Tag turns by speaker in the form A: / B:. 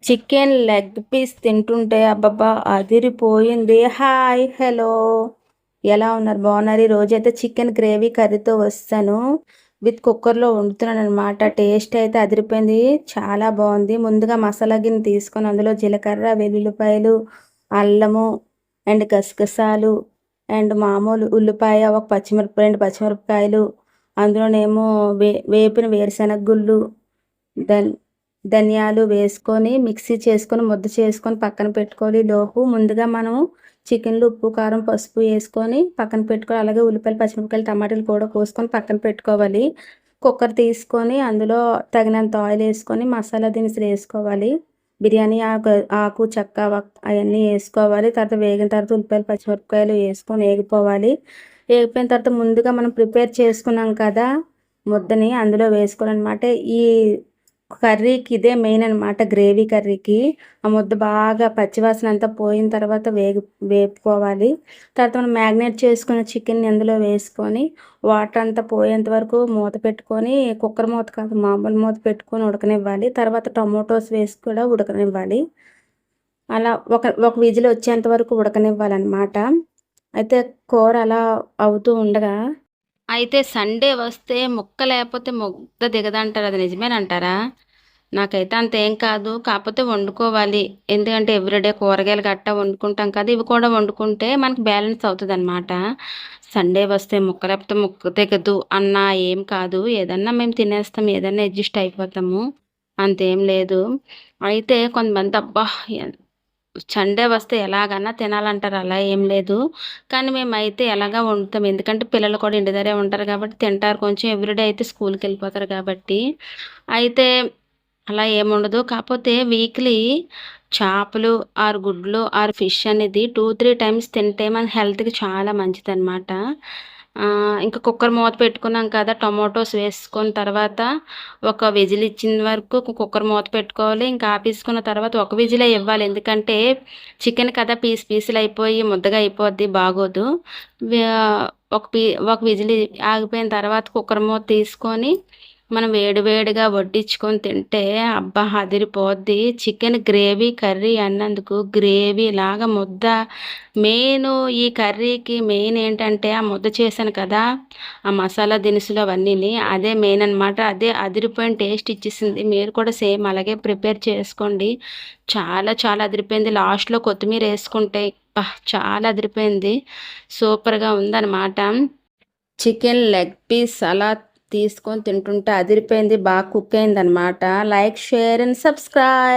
A: Chicken leg piece తింటుంటే అబ్బబ్బా! అదిరిపోయింది. హాయ్! హలో! ఎలా ఉన్నారు? బాగున్నారు? ఈరోజైతే చికెన్ గ్రేవీ కర్రీతో వస్తాను. విత్ కుక్కర్‌లో వండుతున్నాననమాట. టేస్ట్ అయితే అదిరిపోయింది. చాలా బాగుంది. ముందుగా మసాలా గిన్నె తీసుకొని అందులో జీలకర్ర, వెల్లుల్లిపాయలు, అల్లము అండ్ గసగసాలు అండ్ మామూలు ఉల్లిపాయ, ఒక పచ్చిమిరపకాయ, 2 పచ్చిమిరపకాయలు, అందులోనేమో వేపిన వేరుశెనగ గుళ్ళు, ధన్ ధనియాలు వేసుకొని మిక్సీ చేసుకొని ముద్ద చేసుకొని పక్కన పెట్టుకోవాలి. లోపు ముందుగా మనం చికెన్‌లో ఉప్పు, కారం, పసుపు ఏసుకొని పక్కన పెట్టుకోవాలి. అలాగే ఉల్లిపాయలు, పచ్చిమిరపకాయలు, టమాటాలు కూడా కోసుకొని పక్కన పెట్టుకోవాలి. కుక్కర్ తీసుకొని అందులో తగినంత ఆయిల్ ఏసుకొని మసాలా దినుసులు ఏసుకోవాలి. బిర్యానీ ఆకు, చెక్క, అయన్నీ ఏసుకోవాలి. తర్వాత వేగిన తర్వాత ఉల్లిపాయలు, పచ్చిమిరపకాయలు ఏసుకొని ఏగిపోవాలి. ఏగిపోయిన తర్వాత ముందుగా మనం ప్రిపేర్ చేసుకున్నాం కదా! ముద్దని అందులో వేసుకోవాలనమాట. ఈ కర్రీకి ఇదే మెయిన్ అనమాట, గ్రేవీ కర్రీకి. ఆ ముద్ద బాగా పచ్చివాసన అంతా పోయిన తర్వాత వేపుకోవాలి. తర్వాత మనం మ్యాగ్నేట్ చేసుకున్న చికెన్‌ని అందులో వేసుకొని వాటర్ అంతా పోయేంత వరకు మూత పెట్టుకొని, కుక్కర్ మూత కాదు మామూలు మూత పెట్టుకొని ఉడకనివ్వాలి. తర్వాత టొమాటోస్ వేసి కూడా ఉడకనివ్వాలి. అలా ఒక ఒక విజిల్ వచ్చేంత వరకు ఉడకనివ్వాలనమాట. అయితే కూర అలా అవుతూ ఉండగా అయితే సండే వస్తే ముక్క లేపోతే ముద్ద దిగదంటారు. అది నిజమేనంటారా? నాకైతే అంతేం కాదు. కాపోతే వండుకోవాలి. ఎందుకంటే ఎవ్రీడే కూరగాయలు గట్టా వండుకుంటాం కదా! ఇవి కూడా వండుకుంటే మనకి బ్యాలెన్స్ అవుతదనమాట. సండే వస్తే ముక్క లేపోతే ముక్క దిగదు అన్న ఏం కాదు. ఏదన్నా మేము తినేస్తాం. ఏదన్నా అడ్జస్ట్ అయిపోతాము. అంతేం లేదు. అయితే కొంతమంది అబ్బా! సండే వస్తే ఎలాగన్నా తినాలంటారు. అలా ఏం లేదు. కానీ మేమైతే ఎలాగా వండుతాం. ఎందుకంటే పిల్లలు కూడా ఇంటి దగ్గరే ఉంటారు కాబట్టి తింటారు. కొంచెం ఎవ్రీడే అయితే స్కూల్‌కెళ్ళిపోతారు కాబట్టి. అయితే అలా ఏముండదు. కాపోతే వీక్లీ చేపలు ఆర్ గుడ్లు ఆర్ ఫిష్ అనేది 2, 3 టైమ్స్ తింటే మన హెల్త్‌కి చాలా మంచిదనమాట. ఇంక కుక్కర్ మూత పెట్టుకున్నాం కదా! టొమాటోస్ వేసుకొని తర్వాత ఒక విజిల్ ఇచ్చిన వరకు కుక్కర్ మూత పెట్టుకోవాలి. ఇంకా ఆపేసుకున్న తర్వాత ఒక విజిలే ఇవ్వాలి. ఎందుకంటే చికెన్ కదా, పీసులయిపోయి ముద్దగా అయిపోద్ది, బాగోదు. వ్యా ఒక పీ ఒక విజిల్ ఆగిపోయిన తర్వాత కుక్కర్ మూత తీసుకొని మనం వేడి వేడిగా వడ్డించుకొని తింటే అబ్బా! అదిరిపోద్ది. చికెన్ గ్రేవీ కర్రీ అన్నందుకు గ్రేవీలాగా ముద్ద మెయిను ఈ కర్రీకి మెయిన్ ఏంటంటే ఆ ముద్ద చేశాను కదా! ఆ మసాలా దినుసులు అవన్నీని. అదే మెయిన్ అనమాట. అదే అదిరిపోయిన టేస్ట్ ఇచ్చేసింది. మీరు కూడా సేమ్ అలాగే ప్రిపేర్ చేసుకోండి. చాలా చాలా అదిరిపోయింది. లాస్ట్‌లో కొత్తిమీర యేసుకుంటే అబ్బా! చాలా అదిరిపోయింది. సూపర్‌గా ఉందనమాట. చికెన్ లెగ్ పీస్ అలా తీసుకొని తింటుంటే అదిరిపోయింది. బాగా కుక్ అయిందనమాట. Like, share and subscribe.